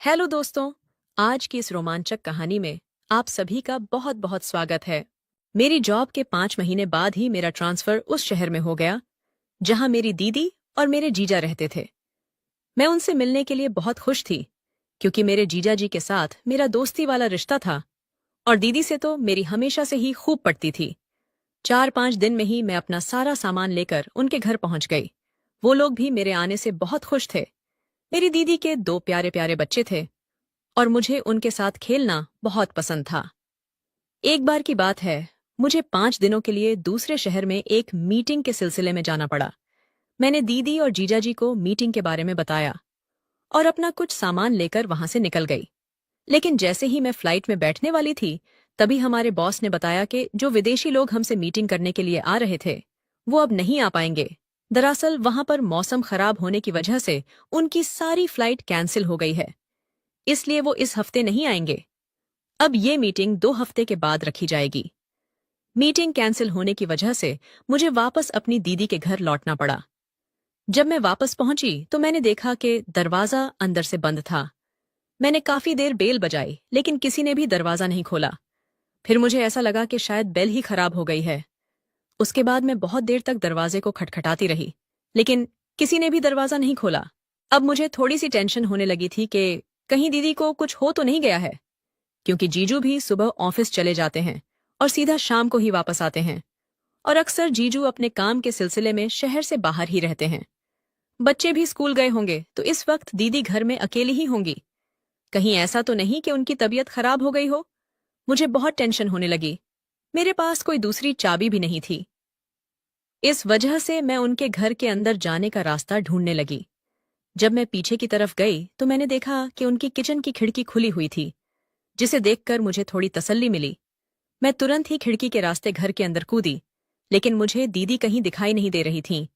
Hello दोस्तों। आज की इस रोमांचक कहानी में आप सभी का बहुत बहुत स्वागत है। मेरी जॉब के 5 महीने बाद ही मेरा ट्रांसफर उस शहर में हो गया जहां मेरी दीदी और मेरे जीजा रहते थे। मैं उनसे मिलने के लिए बहुत खुश थी क्योंकि मेरे जीजा जी के साथ मेरा दोस्ती वाला रिश्ता था और दीदी से तो मेरी हमेशा से ही खूब पटती थी। 4-5 दिन में ही मैं अपना सारा सामान लेकर उनके घर पहुंच गई। वो लोग भी मेरे आने से बहुत खुश थे। मेरी दीदी के 2 प्यारे प्यारे बच्चे थे और मुझे उनके साथ खेलना बहुत पसंद था। एक बार की बात है, मुझे 5 दिनों के लिए दूसरे शहर में एक मीटिंग के सिलसिले में जाना पड़ा। मैंने दीदी और जीजा जी को मीटिंग के बारे में बताया और अपना कुछ सामान लेकर वहां से निकल गई। लेकिन जैसे ही मैं फ्लाइट में बैठने वाली थी, तभी हमारे बॉस ने बताया कि जो विदेशी लोग हमसे मीटिंग करने के लिए आ रहे थे, वो अब नहीं आ पाएंगे। दरअसल वहां पर मौसम खराब होने की वजह से उनकी सारी फ्लाइट कैंसिल हो गई है, इसलिए वो इस हफ्ते नहीं आएंगे। अब ये मीटिंग 2 हफ्ते के बाद रखी जाएगी। मीटिंग कैंसिल होने की वजह से मुझे वापस अपनी दीदी के घर लौटना पड़ा। जब मैं वापस पहुंची तो मैंने देखा कि दरवाजा अंदर से बंद था। मैंने काफी देर बेल बजाई लेकिन किसी ने भी दरवाजा नहीं खोला। फिर मुझे ऐसा लगा कि शायद बेल ही खराब हो गई है। उसके बाद मैं बहुत देर तक दरवाजे को खटखटाती रही, लेकिन किसी ने भी दरवाजा नहीं खोला। अब मुझे थोड़ी सी टेंशन होने लगी थी कि कहीं दीदी को कुछ हो तो नहीं गया है, क्योंकि जीजू भी सुबह ऑफिस चले जाते हैं और सीधा शाम को ही वापस आते हैं, और अक्सर जीजू अपने काम के सिलसिले में शहर से बाहर ही रहते हैं। बच्चे भी स्कूल गए होंगे तो इस वक्त दीदी घर में अकेली ही होंगी। कहीं ऐसा तो नहीं कि उनकी तबीयत खराब हो गई हो। मुझे बहुत टेंशन होने लगी। मेरे पास कोई दूसरी चाबी भी नहीं थी। इस वजह से मैं उनके घर के अंदर जाने का रास्ता ढूंढने लगी। जब मैं पीछे की तरफ गई तो मैंने देखा कि उनकी किचन की खिड़की खुली हुई थी, जिसे देखकर मुझे थोड़ी तसल्ली मिली। मैं तुरंत ही खिड़की के रास्ते घर के अंदर कूदी, लेकिन मुझे दीदी कहीं दिखाई नहीं दे रही थीं।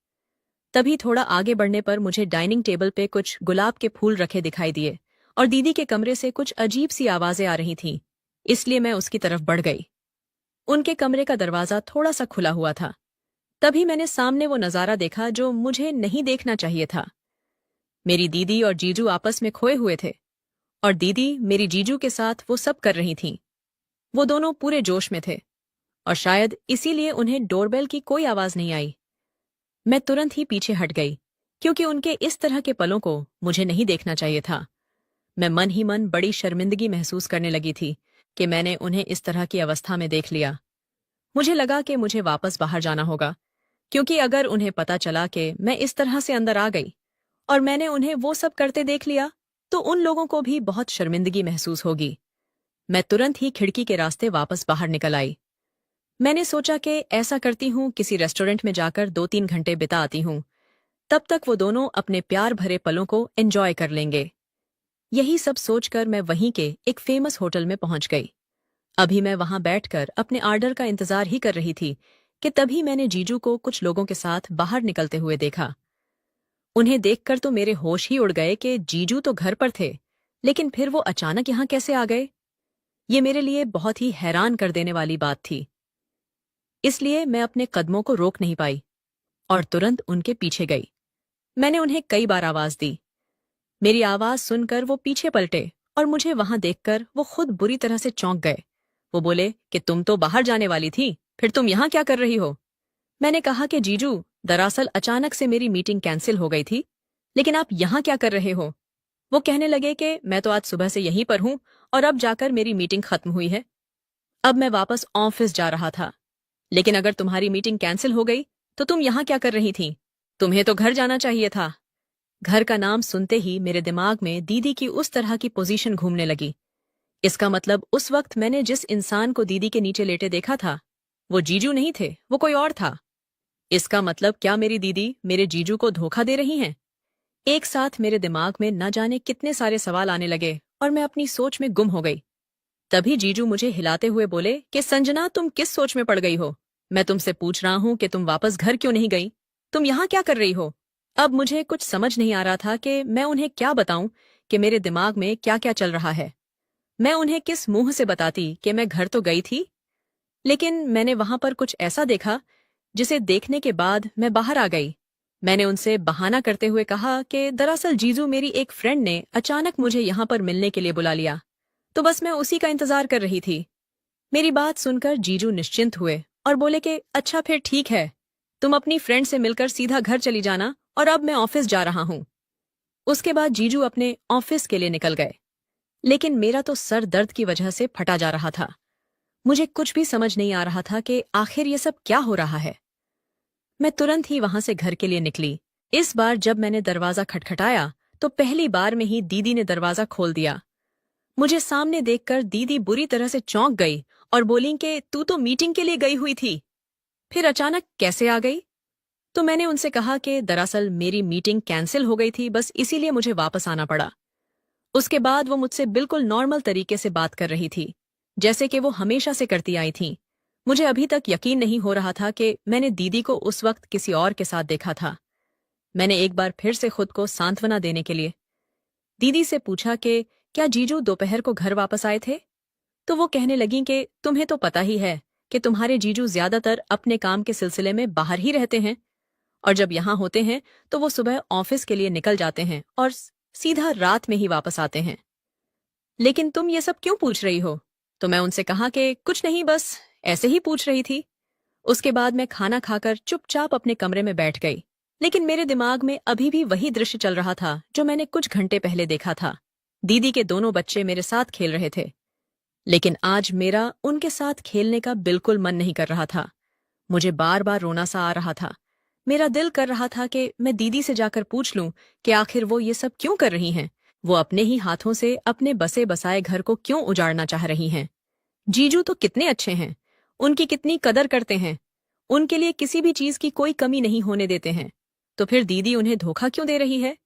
तभी थोड़ा आगे बढ़ने पर मुझे डाइनिंग टेबल पे कुछ गुलाब के फूल रखे दिखाई दिए और दीदी के कमरे से कुछ अजीब सी आवाजें आ रही थीं, इसलिए मैं उसकी तरफ बढ़ गई। उनके कमरे का दरवाजा थोड़ा सा खुला हुआ था। तभी मैंने सामने वो नजारा देखा जो मुझे नहीं देखना चाहिए था। मेरी दीदी और जीजू आपस में खोए हुए थे और दीदी मेरी जीजू के साथ वो सब कर रही थीं। वो दोनों पूरे जोश में थे और शायद इसीलिए उन्हें डोरबेल की कोई आवाज नहीं आई। मैं तुरंत ही पीछे हट गई, क्योंकि उनके इस तरह के पलों को मुझे नहीं देखना चाहिए था। मैं मन ही मन बड़ी शर्मिंदगी महसूस करने लगी थी कि मैंने उन्हें इस तरह की अवस्था में देख लिया। मुझे लगा कि मुझे वापस बाहर जाना होगा, क्योंकि अगर उन्हें पता चला कि मैं इस तरह से अंदर आ गई और मैंने उन्हें वो सब करते देख लिया, तो उन लोगों को भी बहुत शर्मिंदगी महसूस होगी। मैं तुरंत ही खिड़की के रास्ते वापस बाहर निकल आई। मैंने सोचा कि ऐसा करती हूँ, किसी रेस्टोरेंट में जाकर 2-3 घंटे बिता आती हूँ। तब तक वो दोनों अपने प्यार भरे पलों को एंजॉय कर लेंगे। यही सब सोचकर मैं वहीं के एक फेमस होटल में पहुंच गई। अभी मैं वहां बैठकर अपने आर्डर का इंतजार ही कर रही थी कि तभी मैंने जीजू को कुछ लोगों के साथ बाहर निकलते हुए देखा। उन्हें देखकर तो मेरे होश ही उड़ गए कि जीजू तो घर पर थे, लेकिन फिर वो अचानक यहाँ कैसे आ गए। ये मेरे लिए बहुत ही हैरान कर देने वाली बात थी। इसलिए मैं अपने कदमों को रोक नहीं पाई और तुरंत उनके पीछे गई। मैंने उन्हें कई बार आवाज दी। मेरी आवाज सुनकर वो पीछे पलटे और मुझे वहां देखकर वो खुद बुरी तरह से चौंक गए। वो बोले कि तुम तो बाहर जाने वाली थी, फिर तुम यहाँ क्या कर रही हो? मैंने कहा कि जीजू, दरअसल अचानक से मेरी मीटिंग कैंसिल हो गई थी, लेकिन आप यहाँ क्या कर रहे हो? वो कहने लगे कि मैं तो आज सुबह से यहीं पर हूँ और अब जाकर मेरी मीटिंग खत्म हुई है। अब मैं वापस ऑफिस जा रहा था। लेकिन अगर तुम्हारी मीटिंग कैंसिल हो गई तो तुम यहाँ क्या कर रही थी? तुम्हें तो घर जाना चाहिए था। घर का नाम सुनते ही मेरे दिमाग में दीदी की उस तरह की पोजीशन घूमने लगी। इसका मतलब उस वक्त मैंने जिस इंसान को दीदी के नीचे लेटे देखा था, वो जीजू नहीं थे, वो कोई और था। इसका मतलब क्या मेरी दीदी मेरे जीजू को धोखा दे रही हैं? एक साथ मेरे दिमाग में न जाने कितने सारे सवाल आने लगे और मैं अपनी सोच में गुम हो गई। तभी जीजू मुझे हिलाते हुए बोले कि संजना, तुम किस सोच में पड़ गई हो? मैं तुमसे पूछ रहा हूँ कि तुम वापस घर क्यों नहीं गई? तुम यहाँ क्या कर रही हो? अब मुझे कुछ समझ नहीं आ रहा था कि मैं उन्हें क्या बताऊं कि मेरे दिमाग में क्या क्या चल रहा है। मैं उन्हें किस मुंह से बताती कि मैं घर तो गई थी, लेकिन मैंने वहां पर कुछ ऐसा देखा जिसे देखने के बाद मैं बाहर आ गई। मैंने उनसे बहाना करते हुए कहा कि दरअसल जीजू मेरी एक फ्रेंड ने अचानक मुझे यहाँ पर मिलने के लिए बुला लिया, तो बस मैं उसी का इंतजार कर रही थी। मेरी बात सुनकर जीजू निश्चिंत हुए और बोले कि अच्छा फिर ठीक है, तुम अपनी फ्रेंड से मिलकर सीधा घर चली जाना और अब मैं ऑफिस जा रहा हूँ। उसके बाद जीजू अपने ऑफिस के लिए निकल गए। लेकिन मेरा तो सर दर्द की वजह से फटा जा रहा था। मुझे कुछ भी समझ नहीं आ रहा था कि आखिर ये सब क्या हो रहा है। मैं तुरंत ही वहां से घर के लिए निकली। इस बार जब मैंने दरवाजा खटखटाया तो पहली बार में ही दीदी ने दरवाजा खोल दिया। मुझे सामने देखकर दीदी बुरी तरह से चौंक गई और बोली कि तू तो मीटिंग के लिए गई हुई थी, फिर अचानक कैसे आ गई? तो मैंने उनसे कहा कि दरअसल मेरी मीटिंग कैंसिल हो गई थी, बस इसीलिए मुझे वापस आना पड़ा। उसके बाद वो मुझसे बिल्कुल नॉर्मल तरीके से बात कर रही थी, जैसे कि वो हमेशा से करती आई थी। मुझे अभी तक यकीन नहीं हो रहा था कि मैंने दीदी को उस वक्त किसी और के साथ देखा था। मैंने एक बार फिर से खुद को सांत्वना देने के लिए दीदी से पूछा कि क्या जीजू दोपहर को घर वापस आए थे? तो वो कहने लगी कि तुम्हें तो पता ही है कि तुम्हारे जीजू ज्यादातर अपने काम के सिलसिले में बाहर ही रहते हैं, और जब यहाँ होते हैं तो वो सुबह ऑफिस के लिए निकल जाते हैं और सीधा रात में ही वापस आते हैं। लेकिन तुम ये सब क्यों पूछ रही हो? तो मैं उनसे कहा कि कुछ नहीं, बस ऐसे ही पूछ रही थी। उसके बाद मैं खाना खाकर चुपचाप अपने कमरे में बैठ गई। लेकिन मेरे दिमाग में अभी भी वही दृश्य चल रहा था जो मैंने कुछ घंटे पहले देखा था। दीदी के दोनों बच्चे मेरे साथ खेल रहे थे, लेकिन आज मेरा उनके साथ खेलने का बिल्कुल मन नहीं कर रहा था। मुझे बार बार रोना सा आ रहा था। मेरा दिल कर रहा था कि मैं दीदी से जाकर पूछ लूं कि आखिर वो ये सब क्यों कर रही हैं। वो अपने ही हाथों से अपने बसे बसाए घर को क्यों उजाड़ना चाह रही हैं। जीजू तो कितने अच्छे हैं, उनकी कितनी कदर करते हैं, उनके लिए किसी भी चीज की कोई कमी नहीं होने देते हैं, तो फिर दीदी उन्हें धोखा क्यों दे रही है?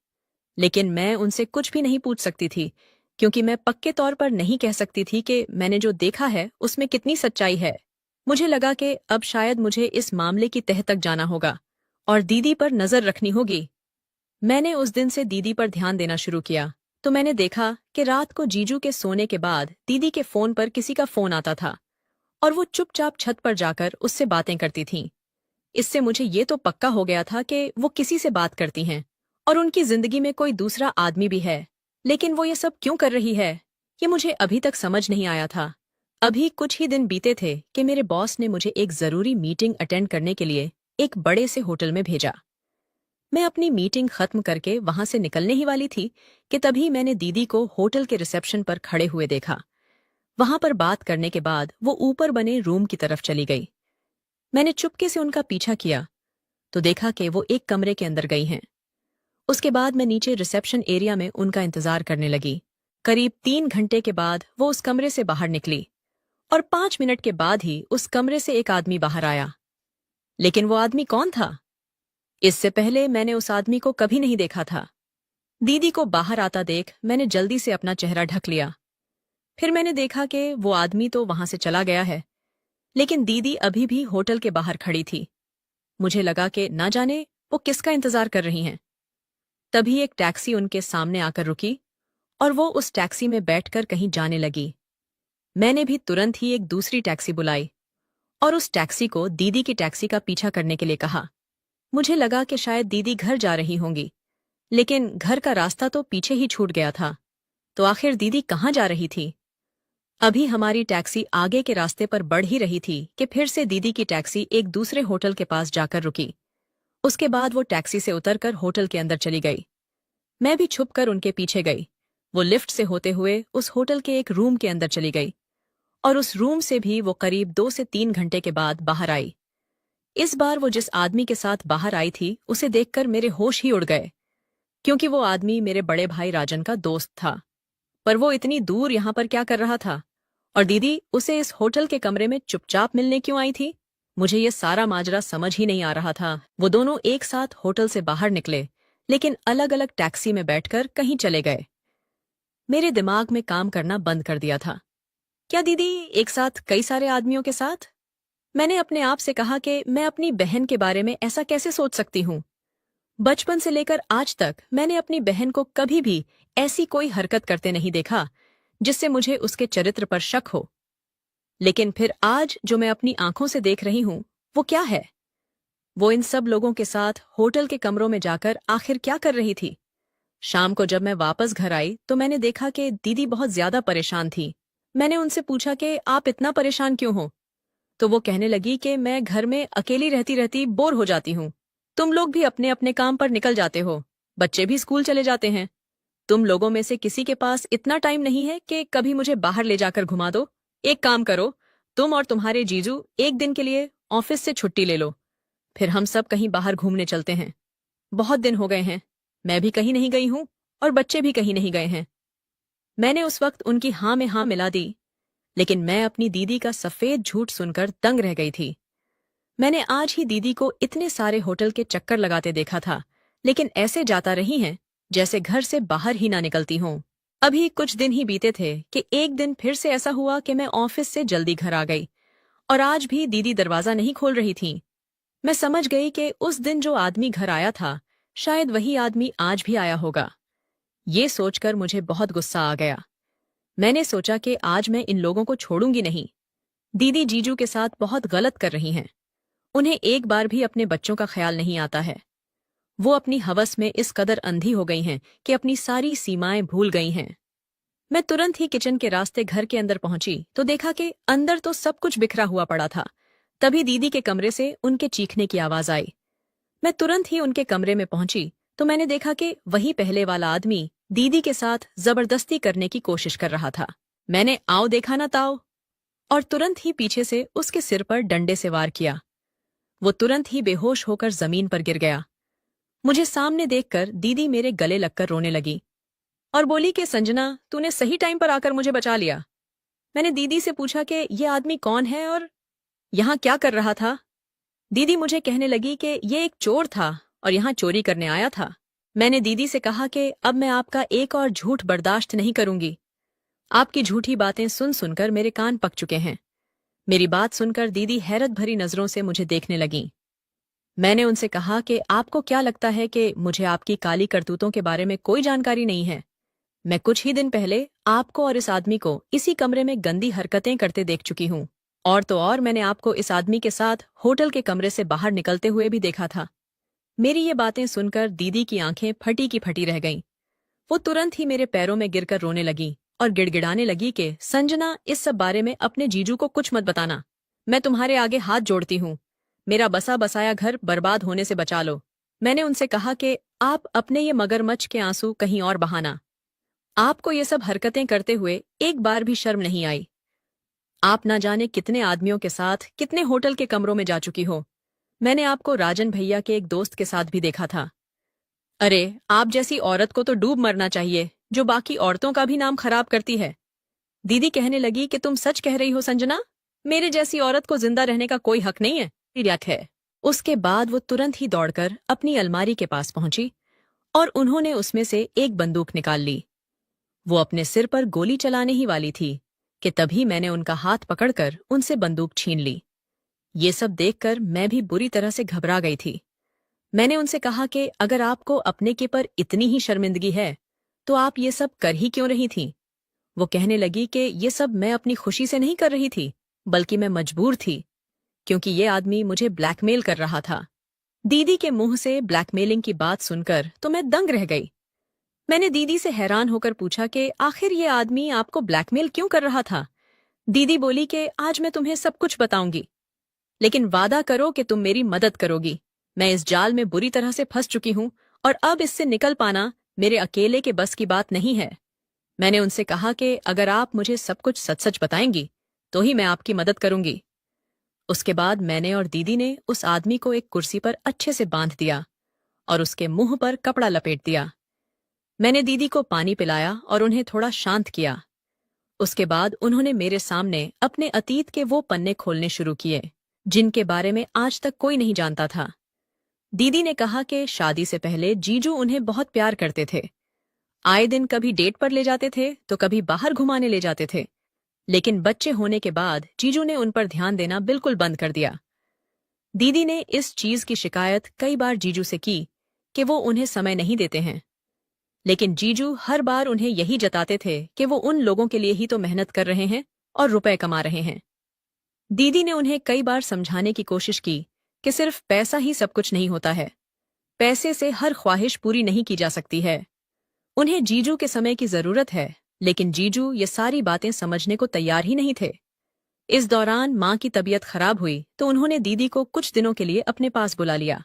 लेकिन मैं उनसे कुछ भी नहीं पूछ सकती थी, क्योंकि मैं पक्के तौर पर नहीं कह सकती थी कि मैंने जो देखा है उसमें कितनी सच्चाई है। मुझे लगा कि अब शायद मुझे इस मामले की तह तक जाना होगा और दीदी पर नजर रखनी होगी। मैंने उस दिन से दीदी पर ध्यान देना शुरू किया, तो मैंने देखा कि रात को जीजू के सोने के बाद दीदी के फोन पर किसी का फोन आता था और वो चुपचाप छत पर जाकर उससे बातें करती थीं। इससे मुझे ये तो पक्का हो गया था कि वो किसी से बात करती हैं और उनकी जिंदगी में कोई दूसरा आदमी भी है। लेकिन वो ये सब क्यों कर रही है, ये मुझे अभी तक समझ नहीं आया था। अभी कुछ ही दिन बीते थे कि मेरे बॉस ने मुझे एक जरूरी मीटिंग अटेंड करने के लिए एक बड़े से होटल में भेजा। मैं अपनी मीटिंग खत्म करके वहां से निकलने ही वाली थी कि तभी मैंने दीदी को होटल के रिसेप्शन पर खड़े हुए देखा। वहां पर बात करने के बाद वो ऊपर बने रूम की तरफ चली गई। मैंने चुपके से उनका पीछा किया तो देखा कि वो एक कमरे के अंदर गई हैं। उसके बाद मैं नीचे रिसेप्शन एरिया में उनका इंतजार करने लगी। करीब 3 घंटे के बाद वो उस कमरे से बाहर निकली और 5 मिनट के बाद ही उस कमरे से एक आदमी बाहर आया। लेकिन वो आदमी कौन था? इससे पहले मैंने उस आदमी को कभी नहीं देखा था। दीदी को बाहर आता देख मैंने जल्दी से अपना चेहरा ढक लिया। फिर मैंने देखा कि वो आदमी तो वहां से चला गया है, लेकिन दीदी अभी भी होटल के बाहर खड़ी थी। मुझे लगा कि ना जाने वो किसका इंतजार कर रही हैं। तभी एक टैक्सी उनके सामने आकर रुकी और वो उस टैक्सी में बैठकर कहीं जाने लगी। मैंने भी तुरंत ही एक दूसरी टैक्सी बुलाई और उस टैक्सी को दीदी की टैक्सी का पीछा करने के लिए कहा। मुझे लगा कि शायद दीदी घर जा रही होंगी, लेकिन घर का रास्ता तो पीछे ही छूट गया था। तो आखिर दीदी कहाँ जा रही थी? अभी हमारी टैक्सी आगे के रास्ते पर बढ़ ही रही थी कि फिर से दीदी की टैक्सी एक दूसरे होटल के पास जाकर रुकी। उसके बाद वो टैक्सी से उतरकर होटल के अंदर चली गई। मैं भी छुपकर उनके पीछे गई। वो लिफ्ट से होते हुए उस होटल के एक रूम के अंदर चली गई और उस रूम से भी वो करीब 2 से 3 घंटे के बाद बाहर आई। इस बार वो जिस आदमी के साथ बाहर आई थी उसे देखकर मेरे होश ही उड़ गए, क्योंकि वो आदमी मेरे बड़े भाई राजन का दोस्त था। पर वो इतनी दूर यहाँ पर क्या कर रहा था? और दीदी उसे इस होटल के कमरे में चुपचाप मिलने क्यों आई थी? मुझे ये सारा माजरा समझ ही नहीं आ रहा था। वो दोनों एक साथ होटल से बाहर निकले, लेकिन अलग अलग टैक्सी में बैठकर कहीं चले गए। मेरे दिमाग में काम करना बंद कर दिया था। क्या दीदी एक साथ कई सारे आदमियों के साथ? मैंने अपने आप से कहा कि मैं अपनी बहन के बारे में ऐसा कैसे सोच सकती हूँ। बचपन से लेकर आज तक मैंने अपनी बहन को कभी भी ऐसी कोई हरकत करते नहीं देखा जिससे मुझे उसके चरित्र पर शक हो। लेकिन फिर आज जो मैं अपनी आंखों से देख रही हूं वो क्या है? वो इन सब लोगों के साथ होटल के कमरों में जाकर आखिर क्या कर रही थी? शाम को जब मैं वापस घर आई तो मैंने देखा कि दीदी बहुत ज्यादा परेशान थी। मैंने उनसे पूछा कि आप इतना परेशान क्यों हो? तो वो कहने लगी कि मैं घर में अकेली रहती रहती बोर हो जाती हूँ। तुम लोग भी अपने अपने काम पर निकल जाते हो, बच्चे भी स्कूल चले जाते हैं। तुम लोगों में से किसी के पास इतना टाइम नहीं है कि कभी मुझे बाहर ले जाकर घुमा दो। एक काम करो, तुम और तुम्हारे जीजू एक दिन के लिए ऑफिस से छुट्टी ले लो, फिर हम सब कहीं बाहर घूमने चलते हैं। बहुत दिन हो गए हैं, मैं भी कहीं नहीं गई हूं और बच्चे भी कहीं नहीं गए हैं। मैंने उस वक्त उनकी हाँ में हाँ मिला दी, लेकिन मैं अपनी दीदी का सफेद झूठ सुनकर दंग रह गई थी। मैंने आज ही दीदी को इतने सारे होटल के चक्कर लगाते देखा था, लेकिन ऐसे जाता रही हैं जैसे घर से बाहर ही ना निकलती हों। अभी कुछ दिन ही बीते थे कि एक दिन फिर से ऐसा हुआ कि मैं ऑफिस से जल्दी घर आ गई और आज भी दीदी दरवाजा नहीं खोल रही थी। मैं समझ गई कि उस दिन जो आदमी घर आया था, शायद वही आदमी आज भी आया होगा। ये सोचकर मुझे बहुत गुस्सा आ गया। मैंने सोचा कि आज मैं इन लोगों को छोड़ूंगी नहीं। दीदी जीजू के साथ बहुत गलत कर रही हैं। उन्हें एक बार भी अपने बच्चों का ख्याल नहीं आता है। वो अपनी हवस में इस कदर अंधी हो गई हैं कि अपनी सारी सीमाएं भूल गई हैं। मैं तुरंत ही किचन के रास्ते घर के अंदर पहुंची तो देखा कि अंदर तो सब कुछ बिखरा हुआ पड़ा था। तभी दीदी के कमरे से उनके चीखने की आवाज आई। मैं तुरंत ही उनके कमरे में पहुंची तो मैंने देखा कि वही पहले वाला आदमी दीदी के साथ जबरदस्ती करने की कोशिश कर रहा था। मैंने आओ देखा ना ताओ, और तुरंत ही पीछे से उसके सिर पर डंडे से वार किया। वो तुरंत ही बेहोश होकर जमीन पर गिर गया। मुझे सामने देखकर दीदी मेरे गले लगकर रोने लगी और बोली कि संजना, तूने सही टाइम पर आकर मुझे बचा लिया। मैंने दीदी से पूछा कि ये आदमी कौन है और यहाँ क्या कर रहा था? दीदी मुझे कहने लगी कि ये एक चोर था और यहाँ चोरी करने आया था। मैंने दीदी से कहा कि अब मैं आपका एक और झूठ बर्दाश्त नहीं करूंगी। आपकी झूठी बातें सुन सुनकर मेरे कान पक चुके हैं। मेरी बात सुनकर दीदी हैरत भरी नजरों से मुझे देखने लगीं। मैंने उनसे कहा कि आपको क्या लगता है कि मुझे आपकी काली करतूतों के बारे में कोई जानकारी नहीं है? मैं कुछ ही दिन पहले आपको और इस आदमी को इसी कमरे में गंदी हरकतें करते देख चुकी हूँ। और तो और मैंने आपको इस आदमी के साथ होटल के कमरे से बाहर निकलते हुए भी देखा था। मेरी ये बातें सुनकर दीदी की आंखें फटी की फटी रह गईं। वो तुरंत ही मेरे पैरों में गिरकर रोने लगी और गिड़गिड़ाने लगी कि संजना, इस सब बारे में अपने जीजू को कुछ मत बताना। मैं तुम्हारे आगे हाथ जोड़ती हूँ, मेरा बसा बसाया घर बर्बाद होने से बचा लो। मैंने उनसे कहा कि आप अपने ये मगरमच्छ के आंसू कहीं और बहाना। आपको ये सब हरकतें करते हुए एक बार भी शर्म नहीं आई। आप ना जाने कितने आदमियों के साथ कितने होटल के कमरों में जा चुकी हो। मैंने आपको राजन भैया के एक दोस्त के साथ भी देखा था। अरे, आप जैसी औरत को तो डूब मरना चाहिए जो बाकी औरतों का भी नाम खराब करती है। दीदी कहने लगी कि तुम सच कह रही हो संजना? मेरे जैसी औरत को जिंदा रहने का कोई हक नहीं है, हक है। उसके बाद वो तुरंत ही दौड़कर अपनी अलमारी के पास पहुंची और उन्होंने उसमें से एक बंदूक निकाल ली। वो अपने सिर पर गोली चलाने ही वाली थी कि तभी मैंने उनका हाथ पकड़कर उनसे बंदूक छीन ली। ये सब देखकर मैं भी बुरी तरह से घबरा गई थी। मैंने उनसे कहा कि अगर आपको अपने के पर इतनी ही शर्मिंदगी है तो आप ये सब कर ही क्यों रही थीं? वो कहने लगी कि ये सब मैं अपनी खुशी से नहीं कर रही थी, बल्कि मैं मजबूर थी, क्योंकि ये आदमी मुझे ब्लैकमेल कर रहा था। दीदी के मुंह से ब्लैकमेलिंग की बात सुनकर तो मैं दंग रह गई। मैंने दीदी से हैरान होकर पूछा कि आखिर ये आदमी आपको ब्लैकमेल क्यों कर रहा था? दीदी बोली कि आज मैं तुम्हें सब कुछ बताऊंगी, लेकिन वादा करो कि तुम मेरी मदद करोगी। मैं इस जाल में बुरी तरह से फंस चुकी हूं और अब इससे निकल पाना मेरे अकेले के बस की बात नहीं है। मैंने उनसे कहा कि अगर आप मुझे सब कुछ सच सच बताएंगी तो ही मैं आपकी मदद करूंगी। उसके बाद मैंने और दीदी ने उस आदमी को एक कुर्सी पर अच्छे से बांध दिया और उसके मुंह पर कपड़ा लपेट दिया। मैंने दीदी को पानी पिलाया और उन्हें थोड़ा शांत किया। उसके बाद उन्होंने मेरे सामने अपने अतीत के वो पन्ने खोलने शुरू किए जिनके बारे में आज तक कोई नहीं जानता था। दीदी ने कहा कि शादी से पहले जीजू उन्हें बहुत प्यार करते थे। आए दिन कभी डेट पर ले जाते थे तो कभी बाहर घुमाने ले जाते थे, लेकिन बच्चे होने के बाद जीजू ने उन पर ध्यान देना बिल्कुल बंद कर दिया। दीदी ने इस चीज की शिकायत कई बार जीजू से की कि वो उन्हें समय नहीं देते हैं, लेकिन जीजू हर बार उन्हें यही जताते थे कि वो उन लोगों के लिए ही तो मेहनत कर रहे हैं और रुपए कमा रहे हैं। दीदी ने उन्हें कई बार समझाने की कोशिश की कि सिर्फ पैसा ही सब कुछ नहीं होता है। पैसे से हर ख्वाहिश पूरी नहीं की जा सकती है। उन्हें जीजू के समय की जरूरत है, लेकिन जीजू ये सारी बातें समझने को तैयार ही नहीं थे। इस दौरान माँ की तबीयत खराब हुई तो उन्होंने दीदी को कुछ दिनों के लिए अपने पास बुला लिया।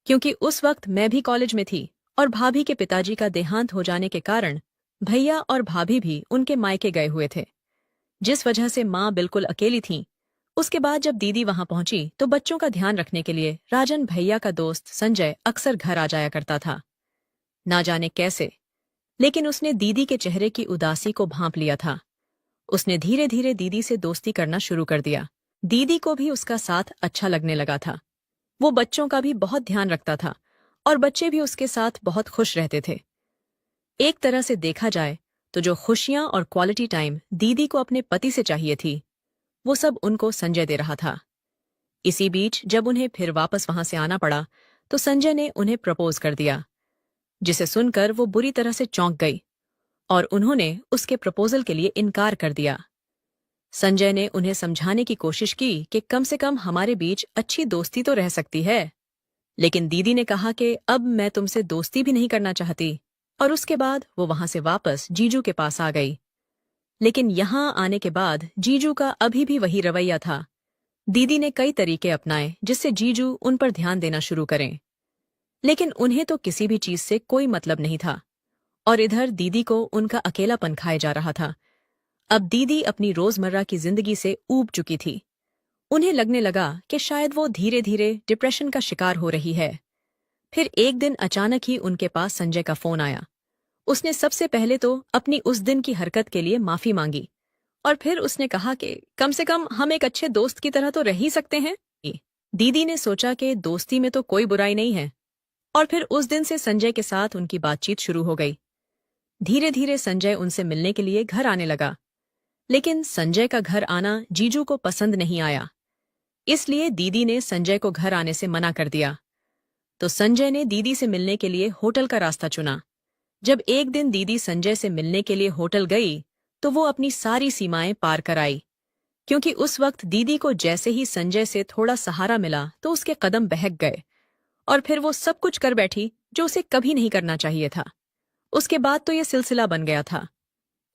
क्योंकि उस वक्त मैं भी कॉलेज में थी और भाभी के पिताजी का देहांत हो जाने के कारण भैया और भाभी भी उनके मायके गए हुए थे, जिस वजह से माँ बिल्कुल अकेली थीं। उसके बाद जब दीदी वहां पहुंची तो बच्चों का ध्यान रखने के लिए राजन भैया का दोस्त संजय अक्सर घर आ जाया करता था। ना जाने कैसे, लेकिन उसने दीदी के चेहरे की उदासी को भांप लिया था। उसने धीरे धीरे दीदी से दोस्ती करना शुरू कर दिया। दीदी को भी उसका साथ अच्छा लगने लगा था। वो बच्चों का भी बहुत ध्यान रखता था और बच्चे भी उसके साथ बहुत खुश रहते थे। एक तरह से देखा जाए तो जो खुशियां और क्वालिटी टाइम दीदी को अपने पति से चाहिए थी, वो सब उनको संजय दे रहा था। इसी बीच जब उन्हें फिर वापस वहां से आना पड़ा तो संजय ने उन्हें प्रपोज कर दिया, जिसे सुनकर वो बुरी तरह से चौंक गई और उन्होंने उसके प्रपोजल के लिए इनकार कर दिया। संजय ने उन्हें समझाने की कोशिश की कि कम से कम हमारे बीच अच्छी दोस्ती तो रह सकती है, लेकिन दीदी ने कहा कि अब मैं तुमसे दोस्ती भी नहीं करना चाहती, और उसके बाद वो वहां से वापस जीजू के पास आ गई। लेकिन यहां आने के बाद जीजू का अभी भी वही रवैया था। दीदी ने कई तरीके अपनाए जिससे जीजू उन पर ध्यान देना शुरू करें, लेकिन उन्हें तो किसी भी चीज से कोई मतलब नहीं था, और इधर दीदी को उनका अकेलापन खाए जा रहा था। अब दीदी अपनी रोजमर्रा की जिंदगी से ऊब चुकी थी। उन्हें लगने लगा कि शायद वो धीरे धीरे डिप्रेशन का शिकार हो रही है। फिर एक दिन अचानक ही उनके पास संजय का फोन आया। उसने सबसे पहले तो अपनी उस दिन की हरकत के लिए माफी मांगी, और फिर उसने कहा कि कम से कम हम एक अच्छे दोस्त की तरह तो रह ही सकते हैं। दीदी ने सोचा कि दोस्ती में तो कोई बुराई नहीं है, और फिर उस दिन से संजय के साथ उनकी बातचीत शुरू हो गई। धीरे धीरे संजय उनसे मिलने के लिए घर आने लगा, लेकिन संजय का घर आना जीजू को पसंद नहीं आया। इसलिए दीदी ने संजय को घर आने से मना कर दिया। तो संजय ने दीदी से मिलने के लिए होटल का रास्ता चुना। जब एक दिन दीदी संजय से मिलने के लिए होटल गई तो वो अपनी सारी सीमाएं पार कर आई, क्योंकि उस वक्त दीदी को जैसे ही संजय से थोड़ा सहारा मिला तो उसके कदम बहक गए, और फिर वो सब कुछ कर बैठी जो उसे कभी नहीं करना चाहिए था। उसके बाद तो ये सिलसिला बन गया था।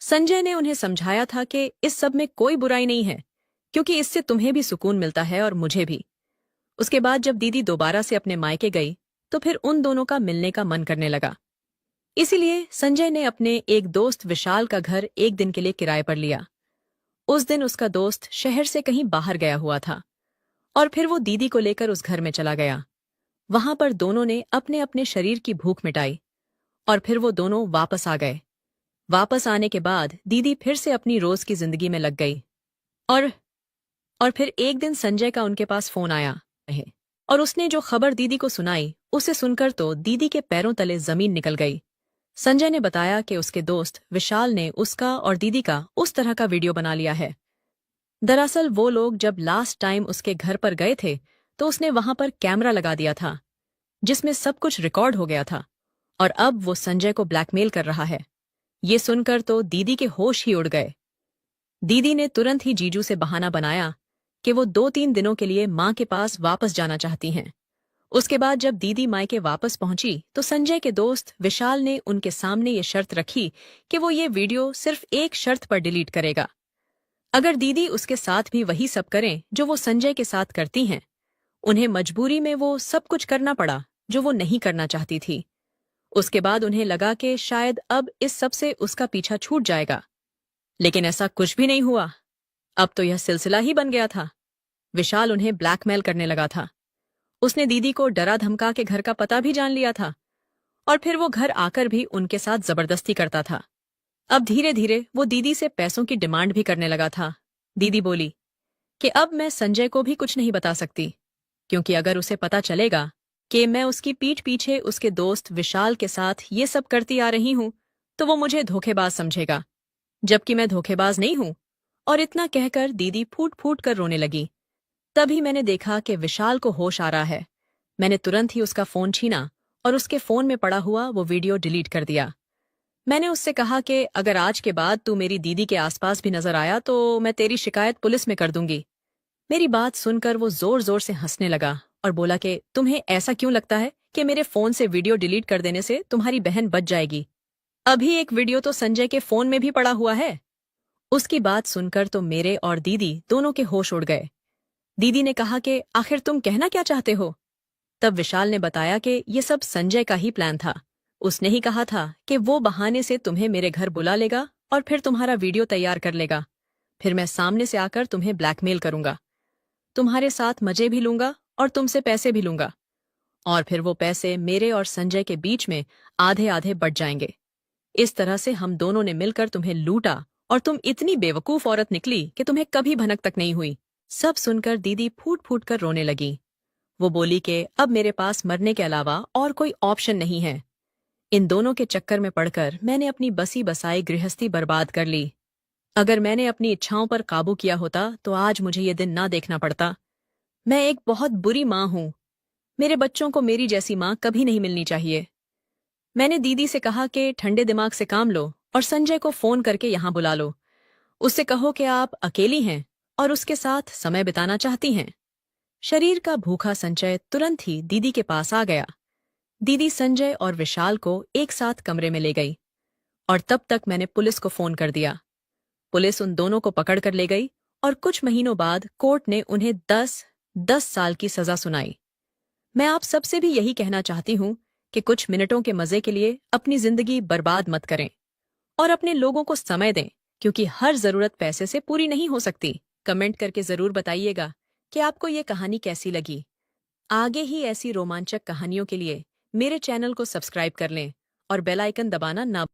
संजय ने उन्हें समझाया था कि इस सब में कोई बुराई नहीं है, क्योंकि इससे तुम्हें भी सुकून मिलता है और मुझे भी। उसके बाद जब दीदी दोबारा से अपने मायके गई तो फिर उन दोनों का मिलने का मन करने लगा। इसीलिए संजय ने अपने एक दोस्त विशाल का घर एक दिन के लिए किराए पर लिया। उस दिन उसका दोस्त शहर से कहीं बाहर गया हुआ था, और फिर वो दीदी को लेकर उस घर में चला गया। वहां पर दोनों ने अपने अपने शरीर की भूख मिटाई, और फिर वो दोनों वापस आ गए। वापस आने के बाद दीदी फिर से अपनी रोज की जिंदगी में लग गई। और फिर एक दिन संजय का उनके पास फोन आया है, और उसने जो खबर दीदी को सुनाई उसे सुनकर तो दीदी के पैरों तले जमीन निकल गई। संजय ने बताया कि उसके दोस्त विशाल ने उसका और दीदी का उस तरह का वीडियो बना लिया है। दरअसल वो लोग जब लास्ट टाइम उसके घर पर गए थे तो उसने वहां पर कैमरा लगा दिया था, जिसमें सब कुछ रिकॉर्ड हो गया था, और अब वो संजय को ब्लैकमेल कर रहा है। ये सुनकर तो दीदी के होश ही उड़ गए। दीदी ने तुरंत ही जीजू से बहाना बनाया कि वो 2-3 दिनों के लिए माँ के पास वापस जाना चाहती हैं। उसके बाद जब दीदी मायके वापस पहुंची तो संजय के दोस्त विशाल ने उनके सामने ये शर्त रखी कि वो ये वीडियो सिर्फ एक शर्त पर डिलीट करेगा। अगर दीदी उसके साथ भी वही सब करें जो वो संजय के साथ करती हैं। उन्हें मजबूरी में वो सब कुछ करना पड़ा जो वो नहीं करना चाहती थी। उसके बाद उन्हें लगा कि शायद अब इस सब से उसका पीछा छूट जाएगा, लेकिन ऐसा कुछ भी नहीं हुआ। अब तो यह सिलसिला ही बन गया था। विशाल उन्हें ब्लैकमेल करने लगा था। उसने दीदी को डरा धमका के घर का पता भी जान लिया था, और फिर वो घर आकर भी उनके साथ जबरदस्ती करता था। अब धीरे धीरे वो दीदी से पैसों की डिमांड भी करने लगा था। दीदी बोली कि अब मैं संजय को भी कुछ नहीं बता सकती, क्योंकि अगर उसे पता चलेगा कि मैं उसकी पीठ पीछे उसके दोस्त विशाल के साथ ये सब करती आ रही हूं तो वो मुझे धोखेबाज समझेगा, जबकि मैं धोखेबाज नहीं हूं। और इतना कहकर दीदी फूट फूट कर रोने लगी। तभी मैंने देखा कि विशाल को होश आ रहा है। मैंने तुरंत ही उसका फोन छीना और उसके फोन में पड़ा हुआ वो वीडियो डिलीट कर दिया। मैंने उससे कहा कि अगर आज के बाद तू मेरी दीदी के आसपास भी नजर आया तो मैं तेरी शिकायत पुलिस में कर दूंगी। मेरी बात सुनकर वो जोर जोर से हंसने लगा और बोला कि तुम्हें ऐसा क्यों लगता है कि मेरे फोन से वीडियो डिलीट कर देने से तुम्हारी बहन बच जाएगी? अभी एक वीडियो तो संजय के फोन में भी पड़ा हुआ है। उसकी बात सुनकर तो मेरे और दीदी दोनों के होश उड़ गए। दीदी ने कहा कि आखिर तुम कहना क्या चाहते हो? तब विशाल ने बताया कि ये सब संजय का ही प्लान था। उसने ही कहा था कि वो बहाने से तुम्हें मेरे घर बुला लेगा और फिर तुम्हारा वीडियो तैयार कर लेगा। फिर मैं सामने से आकर तुम्हें ब्लैकमेल करूंगा, तुम्हारे साथ मजे भी लूंगा और तुमसे पैसे भी लूंगा, और फिर वो पैसे मेरे और संजय के बीच में आधे आधे बट जाएंगे। इस तरह से हम दोनों ने मिलकर तुम्हें लूटा और तुम इतनी बेवकूफ औरत निकली कि तुम्हें कभी भनक तक नहीं हुई। सब सुनकर दीदी फूट फूट कर रोने लगी। वो बोली कि अब मेरे पास मरने के अलावा और कोई ऑप्शन नहीं है। इन दोनों के चक्कर में पड़कर मैंने अपनी बसी बसाई गृहस्थी बर्बाद कर ली। अगर मैंने अपनी इच्छाओं पर काबू किया होता तो आज मुझे ये दिन ना देखना पड़ता। मैं एक बहुत बुरी माँ हूँ। मेरे बच्चों को मेरी जैसी माँ कभी नहीं मिलनी चाहिए। मैंने दीदी से कहा कि ठंडे दिमाग से काम लो और संजय को फोन करके यहाँ बुला लो। उससे कहो कि आप अकेली हैं और उसके साथ समय बिताना चाहती हैं। शरीर का भूखा संजय तुरंत ही दीदी के पास आ गया। दीदी संजय और विशाल को एक साथ कमरे में ले गई और तब तक मैंने पुलिस को फोन कर दिया। पुलिस उन दोनों को पकड़ कर ले गई और कुछ महीनों बाद कोर्ट ने उन्हें 10 साल की सजा सुनाई। मैं आप सबसे भी यही कहना चाहती हूँ कि कुछ मिनटों के मजे के लिए अपनी जिंदगी बर्बाद मत करें और अपने लोगों को समय दें, क्योंकि हर जरूरत पैसे से पूरी नहीं हो सकती। कमेंट करके जरूर बताइएगा कि आपको ये कहानी कैसी लगी। आगे ही ऐसी रोमांचक कहानियों के लिए मेरे चैनल को सब्सक्राइब कर लें और बेल आइकन दबाना ना